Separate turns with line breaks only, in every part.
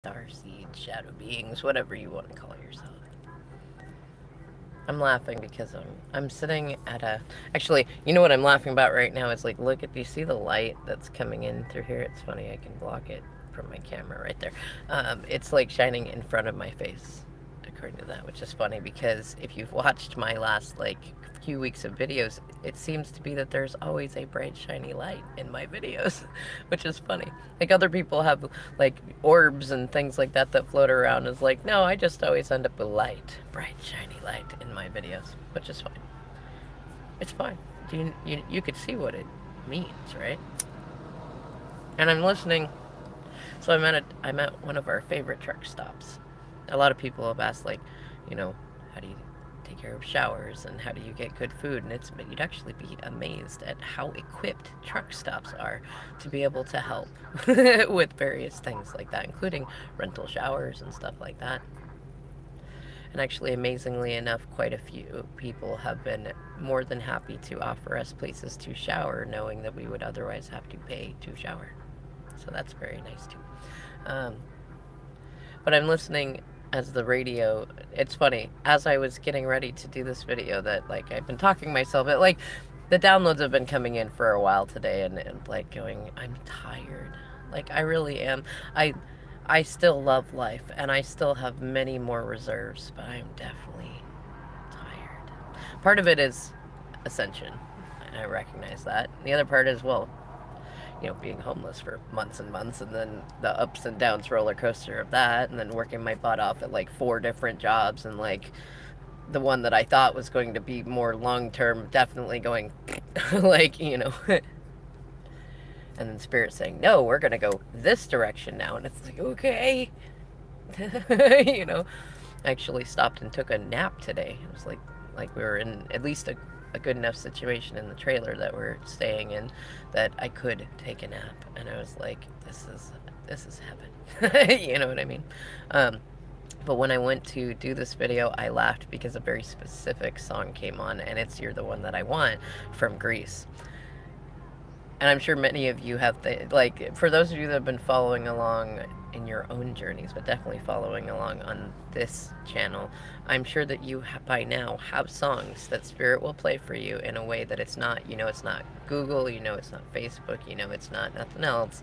starseed, shadow beings, whatever you want to call yourself. I'm laughing because I'm sitting at a actually, you know what I'm laughing about right now is like look at, do you see the light that's coming in through here? It's funny, I can block it from my camera right there. It's like shining in front of my face according to that, which is funny because if you've watched my last like few weeks of videos, it seems to be that there's always a bright shiny light in my videos, which is funny. Like other people have like orbs and things like that that float around. Is like, no, I just always end up with light, bright shiny light in my videos, which is fine. It's fine. You could see what it means, right? And I'm listening. So I'm at one of our favorite truck stops. A lot of people have asked, like, you know, how do you take care of showers and how do you get good food? And it's you'd actually be amazed at how equipped truck stops are to be able to help with various things like that, including rental showers and stuff like that. And actually, amazingly enough, quite a few people have been more than happy to offer us places to shower, knowing that we would otherwise have to pay to shower. So that's very nice too. Um, but I'm listening as the radio. It's funny as I was getting ready to do this video that like I've been talking myself. It like the downloads have been coming in for a while today, and like going, I'm tired. Like I really am. I still love life, and I still have many more reserves, but I'm definitely tired. Part of it is ascension, and I recognize that. The other part is, well, being homeless for months and months, and then the ups and downs roller coaster of that, and then working my butt off at like four different jobs, and like the one that I thought was going to be more long term, definitely going like, and then Spirit saying, no, we're going to go this direction now. And it's like, okay. you know, I actually stopped and took a nap today. It was like we were in at least a good enough situation in the trailer that we're staying in that I could take a nap. And I was like, this is heaven. You know what I mean? But when I went to do this video, I laughed because a very specific song came on, and it's You're the One That I Want from Greece. And I'm sure many of you have, like, for those of you that have been following along in your own journeys, but definitely following along on this channel, I'm sure that you by now have songs that Spirit will play for you in a way that it's not, it's not Google, it's not Facebook, it's not nothing else,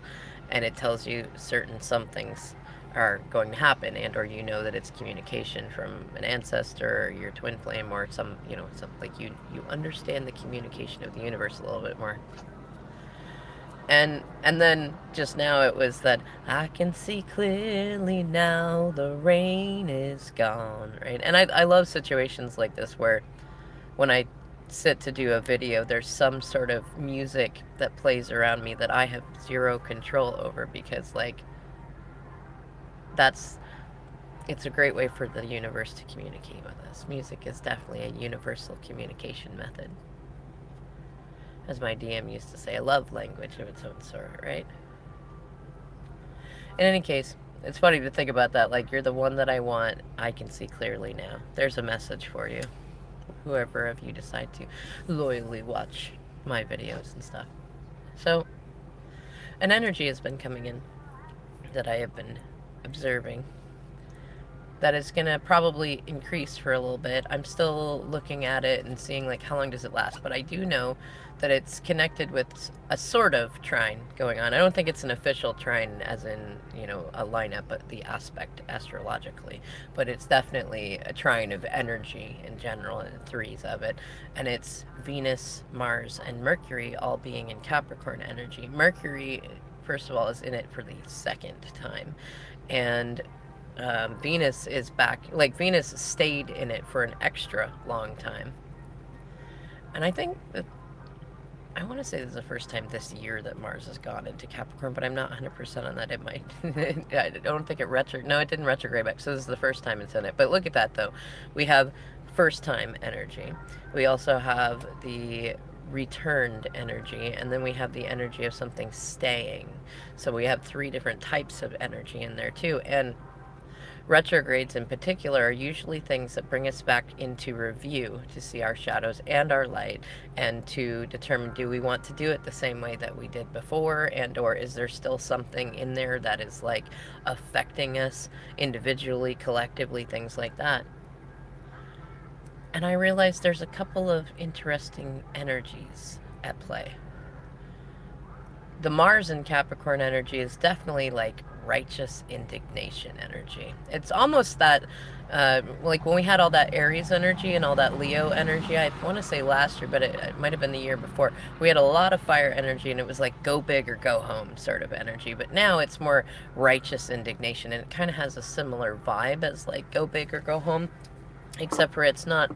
and it tells you certain somethings are going to happen, and or that it's communication from an ancestor or your twin flame or some like you understand the communication of the universe a little bit more. And then just now it was that I can see clearly now the rain is gone, right? And I love situations like this where when I sit to do a video, there's some sort of music that plays around me that I have zero control over, because like that's it's a great way for the universe to communicate with us. Music is definitely a universal communication method. As my DM used to say, a love language of its own sort, right? In any case, it's funny to think about that. Like, you're the one that I want. I can see clearly now. There's a message for you. Whoever of you decide to loyally watch my videos and stuff. So, an energy has been coming in that I have been observing that is going to probably increase for a little bit. I'm still looking at it and seeing like how long does it last, but I do know that it's connected with a sort of trine going on. I don't think it's an official trine as in, a lineup, but the aspect astrologically, but it's definitely a trine of energy in general, and threes of it. And it's Venus, Mars, and Mercury all being in Capricorn energy. Mercury, first of all, is in it for the second time. And Venus is back. Like, Venus stayed in it for an extra long time. And I think that, I want to say this is the first time this year that Mars has gone into Capricorn, but I'm not 100% on that. It might. I don't think it No, it didn't retrograde back, so this is the first time it's in it. But look at that, though. We have first time energy. We also have the returned energy, and then we have the energy of something staying. So we have three different types of energy in there, too. And Retrogrades in particular are usually things that bring us back into review to see our shadows and our light, and to determine, do we want to do it the same way that we did before, and or is there still something in there that is like affecting us individually, collectively, things like that. And I realized there's a couple of interesting energies at play. The Mars in Capricorn energy is definitely like righteous indignation energy. It's almost that, like when we had all that Aries energy and all that Leo energy, I want to say last year, but it might have been the year before, we had a lot of fire energy and it was like go big or go home sort of energy. But now it's more righteous indignation, and it kind of has a similar vibe as like go big or go home, except for it's not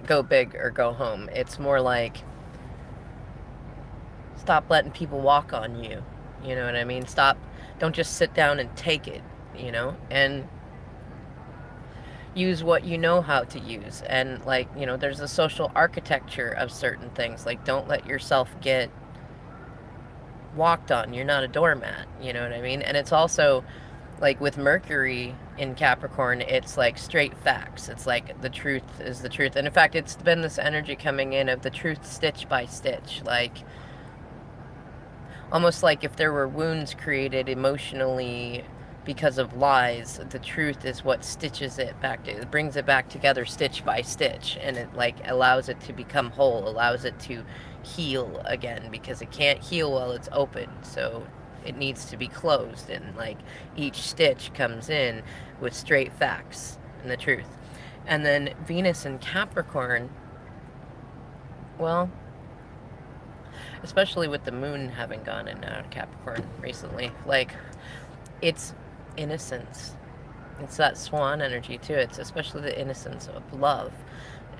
go big or go home. It's more like stop letting people walk on you. You know what I mean? Don't just sit down and take it, and use what you know how to use. And like, there's a social architecture of certain things. Like, don't let yourself get walked on. You're not a doormat, you know what I mean? And it's also like with Mercury in Capricorn, it's like straight facts. It's like the truth is the truth. And in fact, it's been this energy coming in of the truth stitch by stitch. Like, almost like if there were wounds created emotionally because of lies, the truth is what stitches it back to, it brings it back together stitch by stitch, and it like allows it to become whole, allows it to heal again, because it can't heal while it's open, so it needs to be closed, and like each stitch comes in with straight facts and the truth. And then Venus in Capricorn, well, especially with the moon having gone in and out of Capricorn recently, like, it's innocence. It's that swan energy too. It's especially the innocence of love.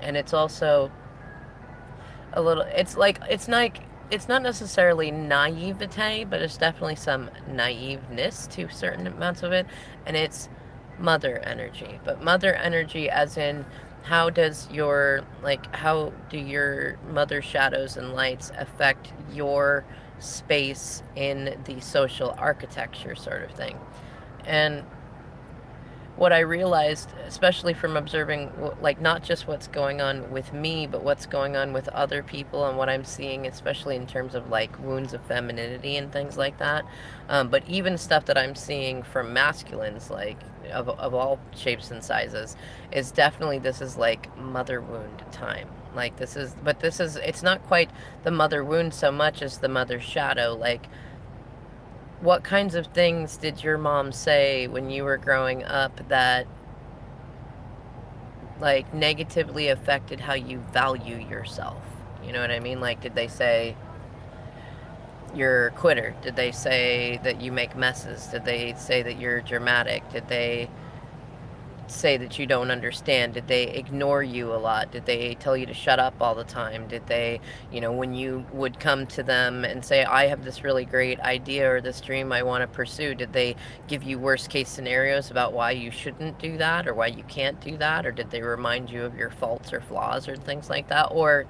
And it's also a little, it's not necessarily naivete, but it's definitely some naiveness to certain amounts of it. And it's mother energy. But mother energy as in, how do your mother shadows and lights affect your space in the social architecture sort of thing? And what I realized, especially from observing, like, not just what's going on with me, but what's going on with other people, and what I'm seeing, especially in terms of like wounds of femininity and things like that. But even stuff that I'm seeing from masculines, like of all shapes and sizes, is definitely, this is like mother wound time. Like, it's not quite the mother wound so much as the mother shadow. Like, what kinds of things did your mom say when you were growing up that like negatively affected how you value yourself? You know what I mean? Like, did they say you're a quitter? Did they say that you make messes? Did they say that you're dramatic? Did they say that you don't understand? Did they ignore you a lot? Did they tell you to shut up all the time? Did they, when you would come to them and say, I have this really great idea or this dream I want to pursue, did they give you worst case scenarios about why you shouldn't do that or why you can't do that? Or did they remind you of your faults or flaws or things like that? Or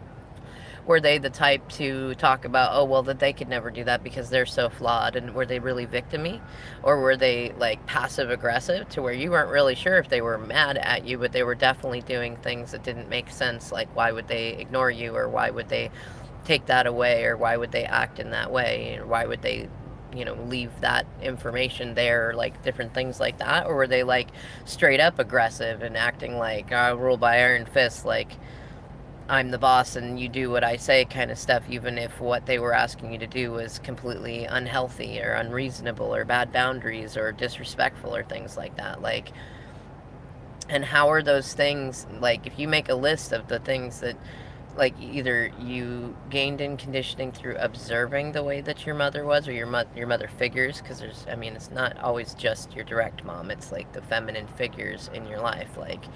were they the type to talk about, oh, well, that they could never do that because they're so flawed? And were they really victim-y? Or were they like passive aggressive to where you weren't really sure if they were mad at you, but they were definitely doing things that didn't make sense? Like, why would they ignore you? Or why would they take that away? Or why would they act in that way? Or why would they, leave that information there? Or like different things like that? Or were they like straight up aggressive and acting like, I rule by iron fist, like, I'm the boss and you do what I say kind of stuff, even if what they were asking you to do was completely unhealthy or unreasonable or bad boundaries or disrespectful or things like that? Like, and how are those things, like, if you make a list of the things that, like, either you gained in conditioning through observing the way that your mother was, or your mother figures, because it's not always just your direct mom, it's like the feminine figures in your life. Like,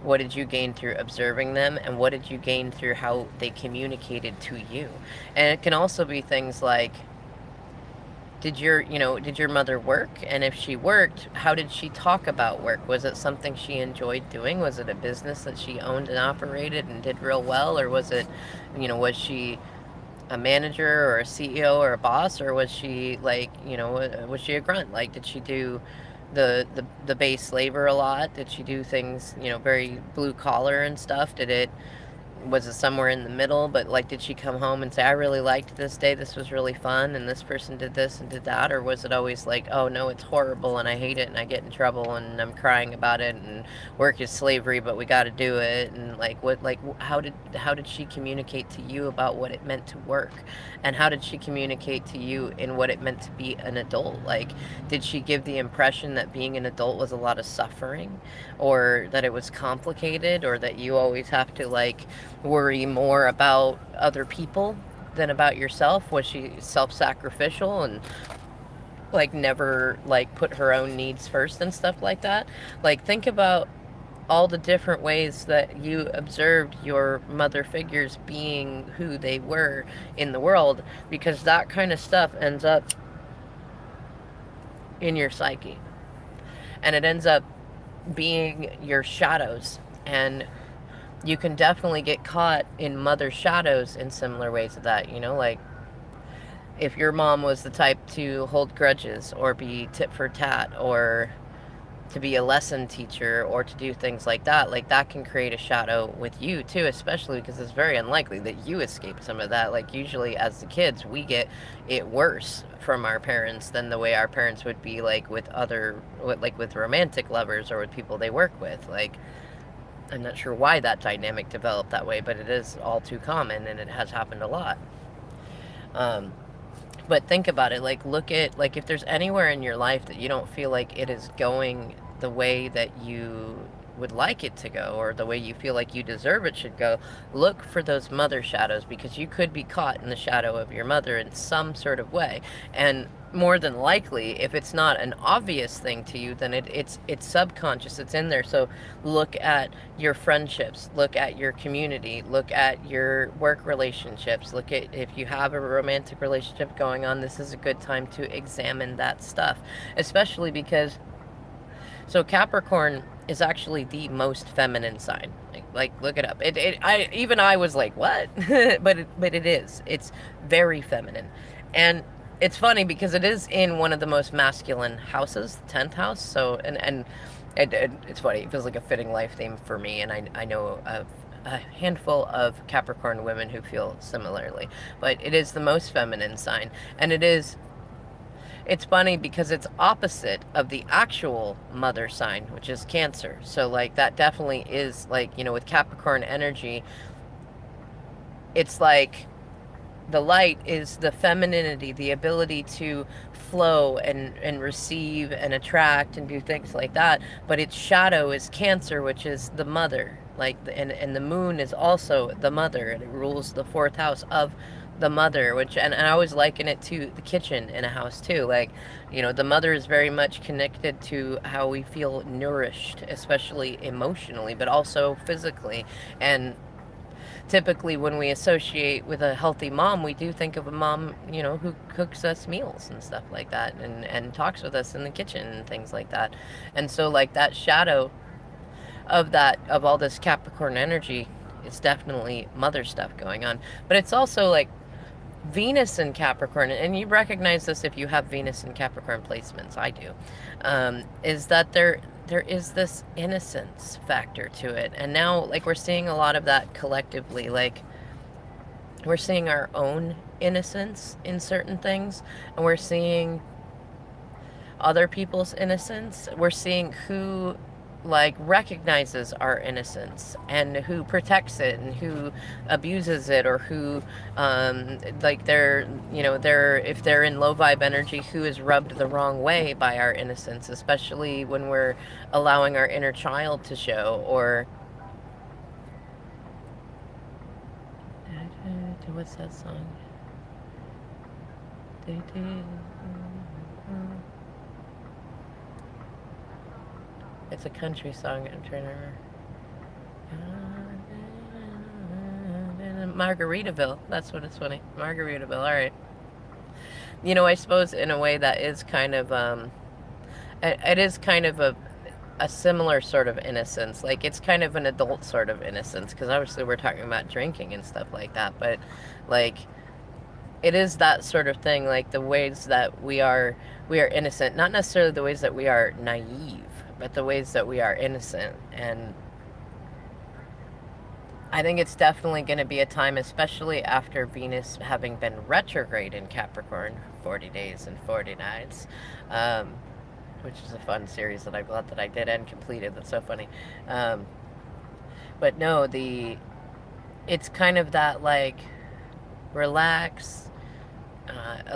what did you gain through observing them, and what did you gain through how they communicated to you? And it can also be things like, did your mother work? And if she worked, how did she talk about work? Was it something she enjoyed doing? Was it a business that she owned and operated and did real well? Or was it, was she a manager or a CEO or a boss? Or was she like, was she a grunt? Like, did she do the base labor a lot? Did she do things, very blue collar and stuff? Was it somewhere in the middle? But like, did she come home and say, I really liked this day, this was really fun, and this person did this and did that? Or was it always like, oh no, it's horrible and I hate it and I get in trouble and I'm crying about it and work is slavery, but we got to do it? And like, how did she communicate to you about what it meant to work? And how did she communicate to you in what it meant to be an adult? Like, did she give the impression that being an adult was a lot of suffering, or that it was complicated, or that you always have to like worry more about other people than about yourself? Was she self-sacrificial and like never like put her own needs first and stuff like that? Like, think about all the different ways that you observed your mother figures being who they were in the world, because that kind of stuff ends up in your psyche, and it ends up being your shadows. And you can definitely get caught in mother shadows in similar ways of that. Like, if your mom was the type to hold grudges or be tit for tat, or to be a lesson teacher, or to do things like that can create a shadow with you too, especially because it's very unlikely that you escape some of that. Like, usually as the kids, we get it worse from our parents than the way our parents would be like with with romantic lovers or with people they work with. Like, I'm not sure why that dynamic developed that way, but it is all too common and it has happened a lot. Um, but think about it. Like, look at, like, if there's anywhere in your life that you don't feel like it is going the way that you would like it to go, or the way you feel like you deserve it should go, look for those mother shadows, because you could be caught in the shadow of your mother in some sort of way. And more than likely, if it's not an obvious thing to you, then it's subconscious, it's in there. So look at your friendships, look at your community, look at your work relationships, look at if you have a romantic relationship going on. This is a good time to examine that stuff, especially because, so Capricorn is actually the most feminine sign. Like, look it up. I was like, what? but it is. It's very feminine, and it's funny because it is in one of the most masculine houses, the 10th house. So it's funny. It feels like a fitting life theme for me, and I know of a handful of Capricorn women who feel similarly. But it is the most feminine sign, and it's funny because it's opposite of the actual mother sign, which is Cancer. So like, that definitely is like, with Capricorn energy, it's like the light is the femininity, the ability to flow and receive and attract and do things like that. But its shadow is Cancer, which is the mother. Like, and the moon is also the mother, and it rules the 4th house of the mother, which, and I always liken it to the kitchen in a house too. Like, the mother is very much connected to how we feel nourished, especially emotionally, but also physically. And typically when we associate with a healthy mom, we do think of a mom, who cooks us meals and stuff like that, and talks with us in the kitchen and things like that. And so like, that shadow of all this Capricorn energy, it's definitely mother stuff going on. But it's also like Venus in Capricorn, and you recognize this if you have Venus in Capricorn placements. I do. Is that there is this innocence factor to it, and now like, we're seeing a lot of that collectively. Like, we're seeing our own innocence in certain things, and we're seeing other people's innocence. We're seeing who like recognizes our innocence and who protects it and who abuses it, or who like, if they're in low vibe energy, who is rubbed the wrong way by our innocence, especially when we're allowing our inner child to show. Or what's that song? It's a country song. I'm trying to remember. Margaritaville. That's what it's funny. Margaritaville. All right. I suppose in a way that is kind of it is kind of a similar sort of innocence. Like, it's kind of an adult sort of innocence, because obviously we're talking about drinking and stuff like that. But like, it is that sort of thing, like the ways that we are innocent, not necessarily the ways that we are naive, but the ways that we are innocent. And I think it's definitely going to be a time, especially after Venus having been retrograde in Capricorn, 40 days and 40 nights, um, which is a fun series that I'm glad that I did and completed. That's so funny. Um, but no, it's kind of that, like, relax,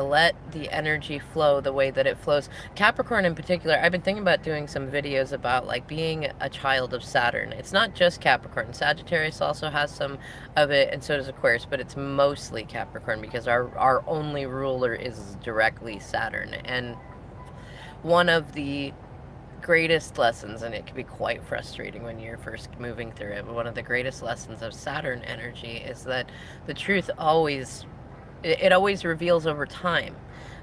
let the energy flow the way that it flows. Capricorn in particular, I've been thinking about doing some videos about like being a child of Saturn. It's not just Capricorn. Sagittarius also has some of it, and so does Aquarius, but it's mostly Capricorn because our only ruler is directly Saturn. And one of the greatest lessons, and it can be quite frustrating when you're first moving through it, but one of the greatest lessons of Saturn energy is that the truth always, it always reveals over time.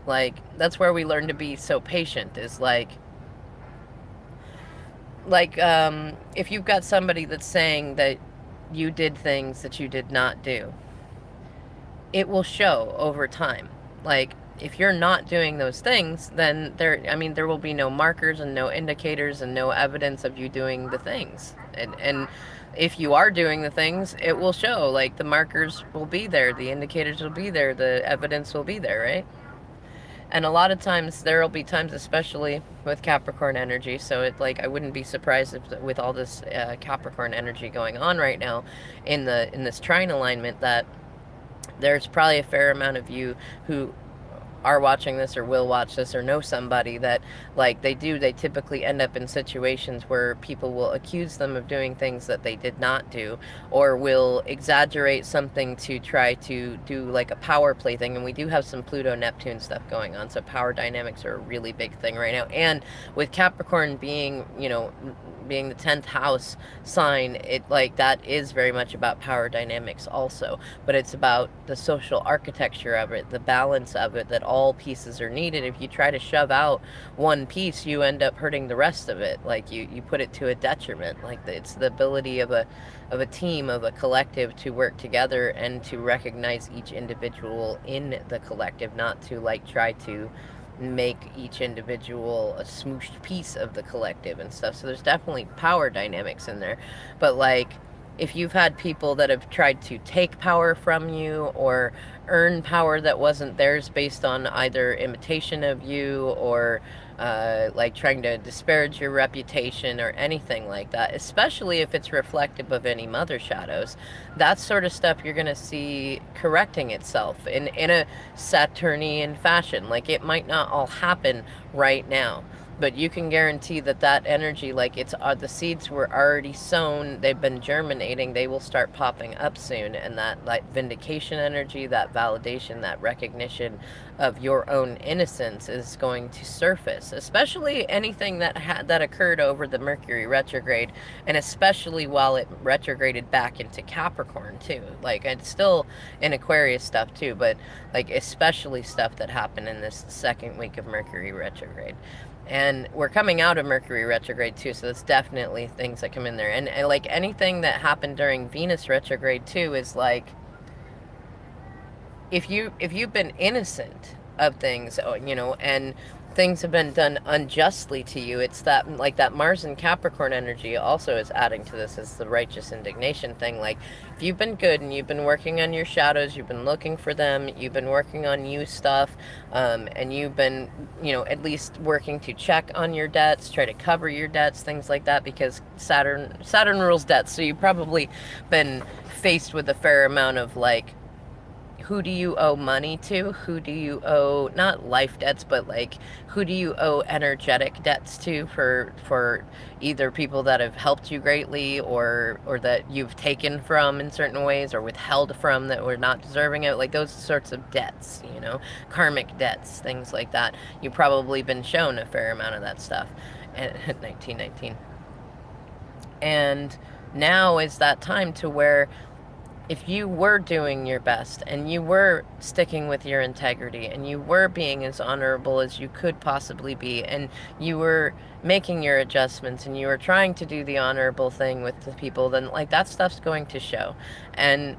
Like, that's where we learn to be so patient, is if you've got somebody that's saying that you did things that you did not do, it will show over time. Like, if you're not doing those things, then there will be no markers and no indicators and no evidence of you doing the things. And if you are doing the things, it will show. Like, the markers will be there, the indicators will be there, the evidence will be there, right? And a lot of times there will be times, especially with Capricorn energy, so I wouldn't be surprised if, with all this Capricorn energy going on right now in this trine alignment, that there's probably a fair amount of you who are watching this or will watch this or know somebody that, like, they typically end up in situations where people will accuse them of doing things that they did not do, or will exaggerate something to try to do like a power play thing. And we do have some Pluto Neptune stuff going on, so power dynamics are a really big thing right now. And with Capricorn being, being the 10th house sign, it, like, that is very much about power dynamics also, but it's about the social architecture of it, the balance of it, that all pieces are needed. If you try to shove out one piece, you end up hurting the rest of it. Like, you put it to a detriment. Like, it's the ability of a team, of a collective, to work together and to recognize each individual in the collective, not to like try to make each individual a smooshed piece of the collective and stuff. So there's definitely power dynamics in there. But like, if you've had people that have tried to take power from you or earn power that wasn't theirs based on either imitation of you or like trying to disparage your reputation or anything like that, especially if it's reflective of any mother shadows, that sort of stuff you're going to see correcting itself in a Saturnian fashion. Like, it might not all happen right now, but you can guarantee that that energy, like, it's the seeds were already sown, they've been germinating, they will start popping up soon. And that, like, vindication energy, that validation, that recognition of your own innocence is going to surface, especially anything that occurred over the Mercury retrograde, and especially while it retrograded back into Capricorn too. Like, it's still in Aquarius stuff too, but like especially stuff that happened in this second week of Mercury retrograde. And we're coming out of Mercury retrograde too, so that's definitely things that come in there. And like, anything that happened during Venus retrograde too is like, if you've been innocent of things, and things have been done unjustly to you, it's that, like, that Mars and Capricorn energy also is adding to this, as the righteous indignation thing. Like, if you've been good and you've been working on your shadows, you've been looking for them, you've been working on you stuff, and you've been, at least working to check on your debts, try to cover your debts, things like that, because Saturn rules debts. So you've probably been faced with a fair amount of, like, who do you owe money to? Who do you owe, not life debts, but like, who do you owe energetic debts to, for either people that have helped you greatly, or that you've taken from in certain ways, or withheld from that were not deserving it? Like, those sorts of debts, karmic debts, things like that. You've probably been shown a fair amount of that stuff at 1919. And now is that time to where, if you were doing your best and you were sticking with your integrity and you were being as honorable as you could possibly be, and you were making your adjustments and you were trying to do the honorable thing with the people, then, like, that stuff's going to show. And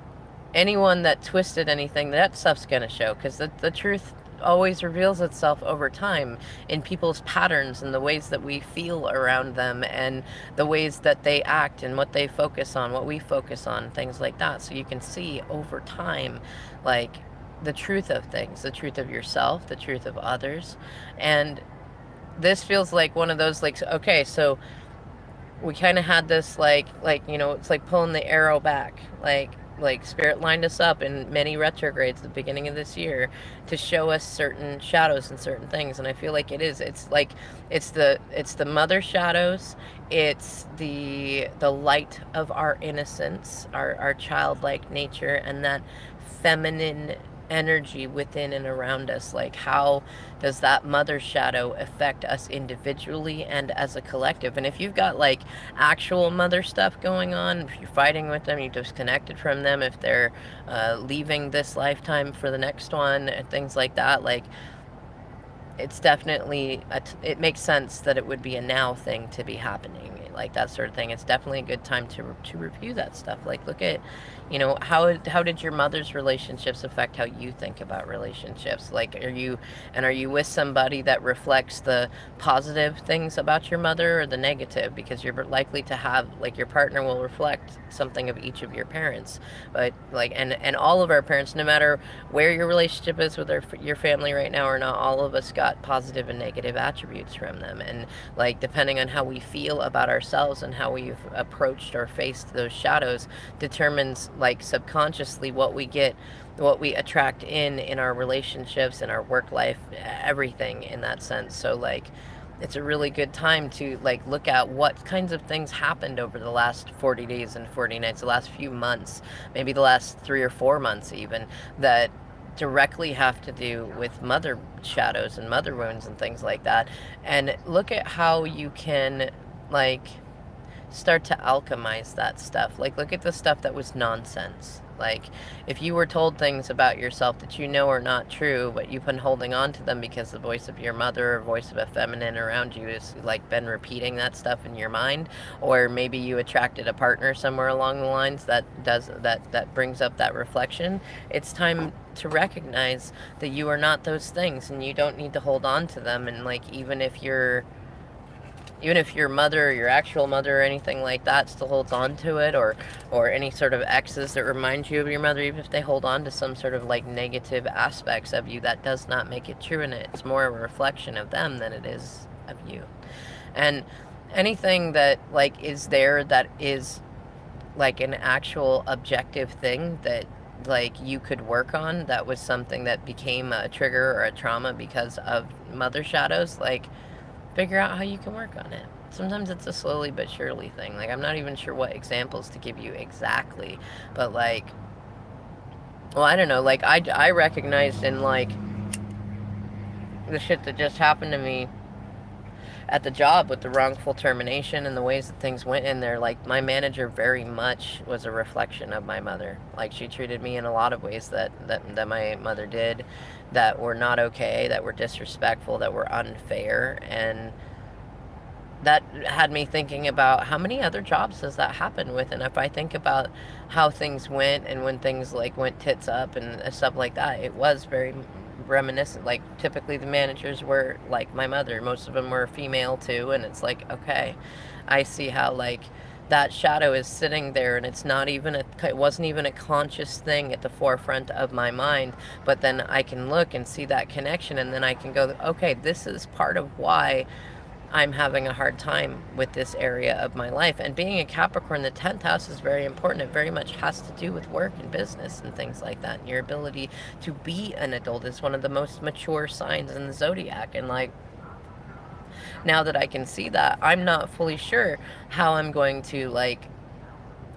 anyone that twisted anything, that stuff's going to show, because the truth always reveals itself over time in people's patterns and the ways that we feel around them and the ways that they act and what they focus on, what we focus on, things like that. So you can see over time, like, the truth of things, the truth of yourself, the truth of others. And this feels like one of those, like, okay, so we kind of had this, like, you know, it's like pulling the arrow back, like spirit lined us up in many retrogrades at the beginning of this year to show us certain shadows and certain things. And I feel like it's like it's the mother shadows, it's the light of our innocence, our childlike nature, and that feminine energy within and around us. Like, how does that mother shadow affect us individually and as a collective? And if you've got like actual mother stuff going on, if you're fighting with them, you're disconnected from them, if they're leaving this lifetime for the next one, and things like that, like, it's definitely it makes sense that it would be a now thing to be happening, like that sort of thing. It's definitely a good time to review that stuff. Like, look at, you know, how did your mother's relationships affect how you think about relationships? Like, are you with somebody that reflects the positive things about your mother or the negative? Because you're likely to have, like, your partner will reflect something of each of your parents. But like, and all of our parents, no matter where your relationship is with your family right now or not, all of us got positive and negative attributes from them. And like, depending on how we feel about ourselves and how we've approached or faced those shadows determines, like, subconsciously what we get, what we attract in our relationships, in our work life, everything in that sense. So like, it's a really good time to like look at what kinds of things happened over the last 40 days and 40 nights, the last few months, maybe the last 3 or 4 months even, that directly have to do with mother shadows and mother wounds and things like that. And look at how you can, like, start to alchemize that stuff. Like, look at the stuff that was nonsense. Like, if you were told things about yourself that you know are not true, but you've been holding on to them because the voice of your mother or voice of a feminine around you has, like, been repeating that stuff in your mind, or maybe you attracted a partner somewhere along the lines that brings up that reflection, it's time to recognize that you are not those things and you don't need to hold on to them. And like, even if your mother or your actual mother or anything like that still holds on to it, or any sort of exes that remind you of your mother, even if they hold on to some sort of like negative aspects of you, that does not make it true, and it's more a reflection of them than it is of you. And anything that like is there that is like an actual objective thing that like you could work on, that was something that became a trigger or a trauma because of mother shadows, like, figure out how you can work on it. Sometimes it's a slowly but surely thing. Like, I'm not even sure what examples to give you exactly, but like, well, I don't know. Like, I recognized in like the shit that just happened to me at the job with the wrongful termination and the ways that things went in there, like, my manager very much was a reflection of my mother. Like, she treated me in a lot of ways that my mother did, that were not okay, that were disrespectful, that were unfair. And that had me thinking about how many other jobs does that happen with. And if I think about how things went and when things like went tits up and stuff like that, it was very reminiscent. Like, typically the managers were like my mother, most of them were female too, and it's like, okay, I see how like that shadow is sitting there, and it wasn't even a conscious thing at the forefront of my mind, but then I can look and see that connection, and then I can go, okay, this is part of why I'm having a hard time with this area of my life. And being a Capricorn, the 10th house is very important. It very much has to do with work and business and things like that. And your ability to be an adult is one of the most mature signs in the zodiac. And like, now that I can see that, I'm not fully sure how I'm going to like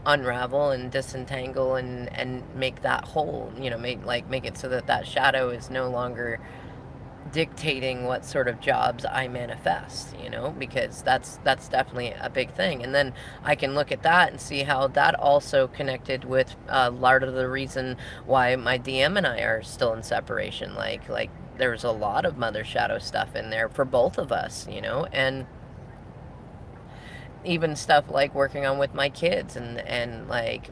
unravel and disentangle and make that whole, you know, make it so that that shadow is no longer dictating what sort of jobs I manifest, you know, because that's definitely a big thing. And then I can look at that and see how that also connected with a lot of the reason why my DM and I are still in separation. Like there's a lot of mother shadow stuff in there for both of us, you know. And even stuff like working on with my kids, and like,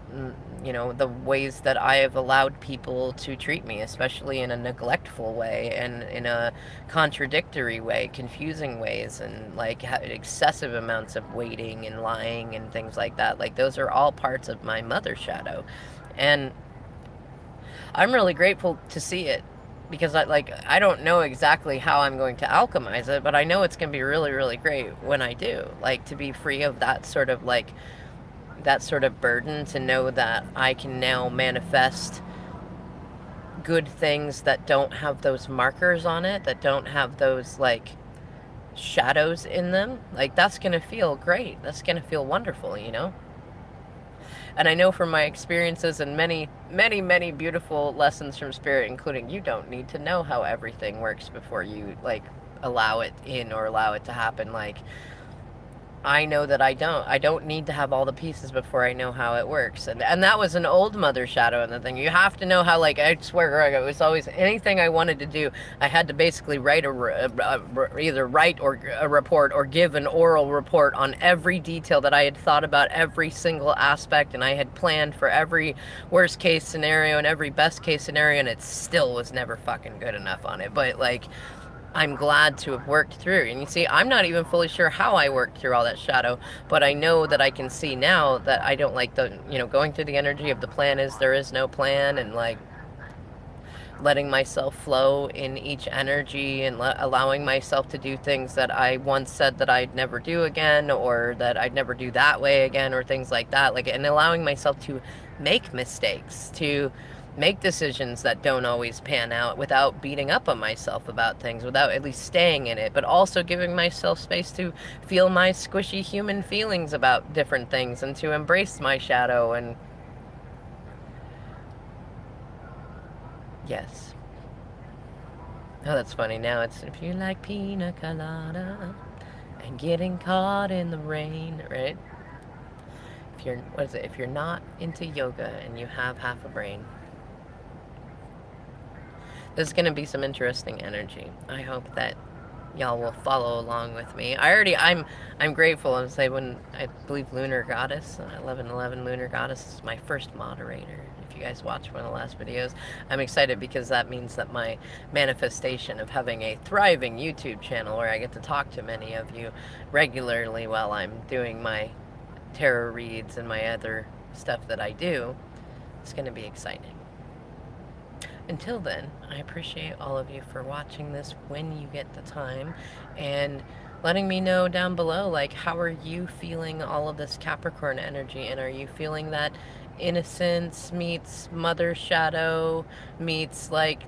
you know, the ways that I have allowed people to treat me, especially in a neglectful way and in a contradictory way, confusing ways, and like excessive amounts of waiting and lying and things like that. Like those are all parts of my mother shadow. And I'm really grateful to see it, because I don't know exactly how I'm going to alchemize it, but I know it's going to be really, really great when I do. Like, to be free of that sort of burden, to know that I can now manifest good things that don't have those markers on it, that don't have those like shadows in them. Like, that's going to feel great. That's going to feel wonderful, you know? And I know from my experiences and many, many, many beautiful lessons from spirit, including, you don't need to know how everything works before you like allow it in or allow it to happen. Like, I know that I don't need to have all the pieces before I know how it works. And that was an old mother shadow and the thing. You have to know how, like, I swear, Greg, it was always anything I wanted to do, I had to basically write either write or a report or give an oral report on every detail that I had thought about, every single aspect, and I had planned for every worst case scenario and every best case scenario, and it still was never fucking good enough on it. But like, I'm glad to have worked through. And you see, I'm not even fully sure how I worked through all that shadow, but I know that I can see now that I don't like the, you know, going through the energy of the plan is there is no plan, and like letting myself flow in each energy, and allowing myself to do things that I once said that I'd never do again, or that I'd never do that way again, or things like that. Like, and allowing myself to make mistakes, to make decisions that don't always pan out, without beating up on myself about things, without at least staying in it, but also giving myself space to feel my squishy human feelings about different things, and to embrace my shadow. And yes. Oh, that's funny. Now it's, if you like pina colada and getting caught in the rain, right? If you're, what is it? If you're not into yoga and you have half a brain, there's going to be some interesting energy. I hope that y'all will follow along with me. I'm grateful. I'm say, when I believe Lunar Goddess, 1111 Lunar Goddess is my first moderator. If you guys watch one of the last videos, I'm excited because that means that my manifestation of having a thriving YouTube channel where I get to talk to many of you regularly while I'm doing my tarot reads and my other stuff that I do, is going to be exciting. Until then, I appreciate all of you for watching this when you get the time, and letting me know down below, like, how are you feeling all of this Capricorn energy, and are you feeling that innocence meets mother shadow meets like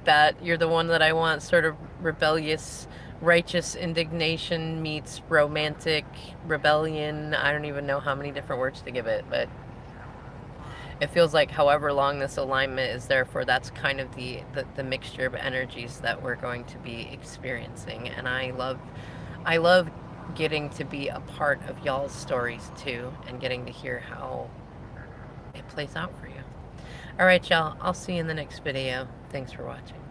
that you're the one that I want sort of rebellious righteous indignation meets romantic rebellion? I don't even know how many different words to give it, but it feels like however long this alignment is there for, that's kind of the mixture of energies that we're going to be experiencing. And I love getting to be a part of y'all's stories too, and getting to hear how it plays out for you. All right, y'all, I'll see you in the next video. Thanks for watching.